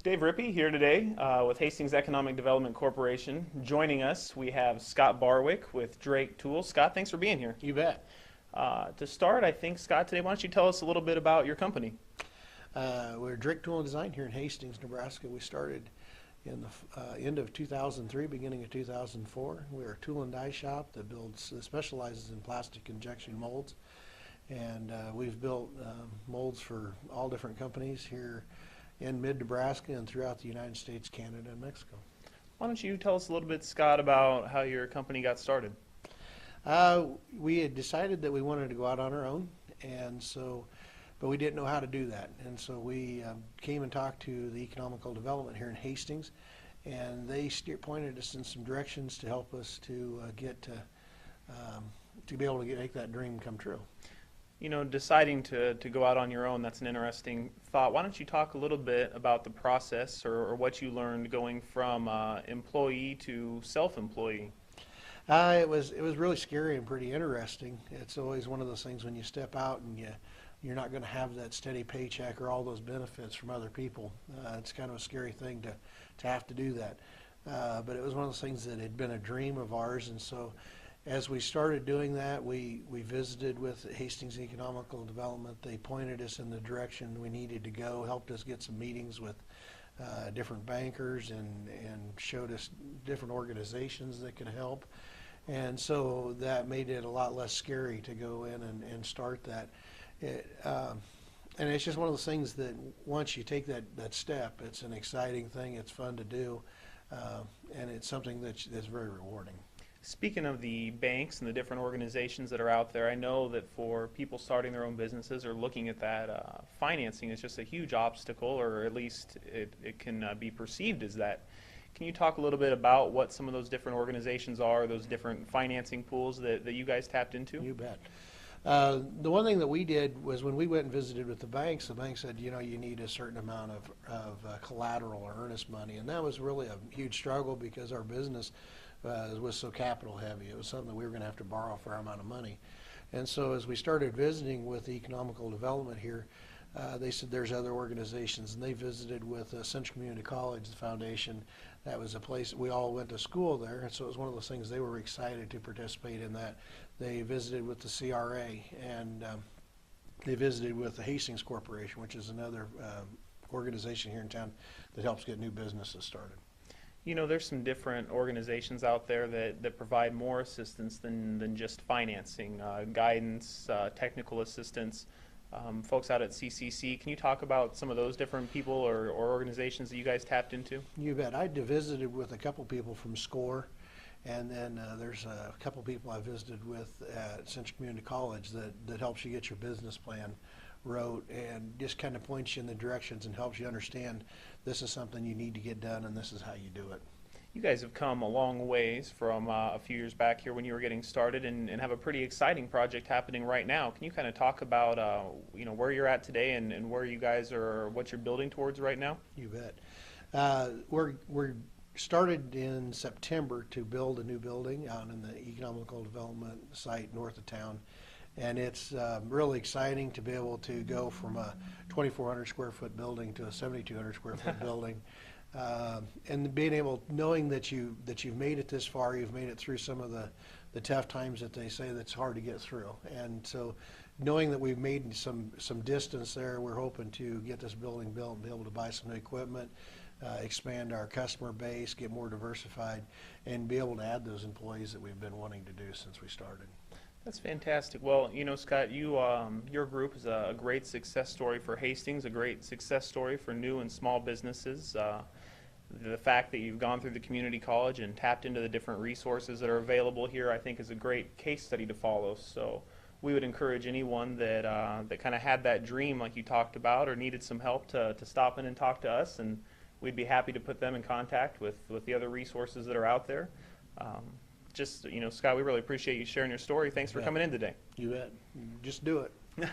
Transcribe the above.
Dave Rippey here today with Hastings Economic Development Corporation. Joining us, we have Scott Barwick with Drake Tools. Scott, thanks for being here. You bet. To start, I think, Scott, today, why don't you tell us a little bit about your company? We're Drake Tool and Design here in Hastings, Nebraska. We started in the end of 2003, beginning of 2004. We're a tool and die shop that specializes in plastic injection molds. And we've built molds for all different companies here in mid-Nebraska and throughout the United States, Canada, and Mexico. Why don't you tell us a little bit, Scott, about how your company got started? We had decided that we wanted to go out on our own, but we didn't know how to do that. And so we came and talked to the economical development here in Hastings, and they pointed us in some directions to help us to be able to make that dream come true. You know, deciding to go out on your own, that's an interesting thought. Why don't you talk a little bit about the process or what you learned going from employee to self-employee? It was really scary and pretty interesting. It's always one of those things when you step out and you're not going to have that steady paycheck or all those benefits from other people. It's kind of a scary thing to have to do that. But it was one of those things that had been a dream of ours, and so as we started doing that, we visited with Hastings Economical Development. They pointed us in the direction we needed to go, helped us get some meetings with different bankers, and showed us different organizations that could help. And so that made it a lot less scary to go in and start that. And it's just one of those things that once you take that step, it's an exciting thing, it's fun to do, and it's something that's very rewarding. Speaking of the banks and the different organizations that are out there, I know that for people starting their own businesses or looking at that, financing is just a huge obstacle, or at least it can be perceived as that. Can you talk a little bit about what some of those different organizations are, those different financing pools that you guys tapped into? You bet. The one thing that we did was when we went and visited with the bank said, you know, you need a certain amount of collateral or earnest money, and that was really a huge struggle because our business was so capital heavy. It was something that we were going to have to borrow a fair amount of money. And so as we started visiting with the economical development here, they said there's other organizations, and they visited with Central Community College, the foundation. That was a place we all went to school there, and so it was one of those things they were excited to participate in that. They visited with the CRA, and they visited with the Hastings Corporation, which is another organization here in town that helps get new businesses started. You know, there's some different organizations out there that provide more assistance than just financing, guidance, technical assistance. Folks out at CCC, can you talk about some of those different people or organizations that you guys tapped into? You bet. I visited with a couple people from SCORE, and then there's a couple people I visited with at Central Community College that helps you get your business plan wrote and just kind of points you in the directions and helps you understand this is something you need to get done and this is how you do it. You guys have come a long ways from a few years back here when you were getting started and have a pretty exciting project happening right now. Can you kind of talk about you know, where you're at today and where you guys are, what you're building towards right now? You bet. We're started in September to build a new building out in the economical development site north of town. And it's really exciting to be able to go from a 2,400 square foot building to a 7,200 square foot building, and being able, knowing that you've made it this far, you've made it through some of the tough times that they say that's hard to get through. And so, knowing that we've made some distance there, we're hoping to get this building built and be able to buy some new equipment, expand our customer base, get more diversified, and be able to add those employees that we've been wanting to do since we started. That's fantastic. Well, you know, Scott, your group is a great success story for Hastings, a great success story for new and small businesses. The fact that you've gone through the community college and tapped into the different resources that are available here, I think, is a great case study to follow. So we would encourage anyone that kind of had that dream like you talked about or needed some help to stop in and talk to us, and we'd be happy to put them in contact with the other resources that are out there. You know, Scott, we really appreciate you sharing your story. Thanks for coming in today. You bet. Just do it.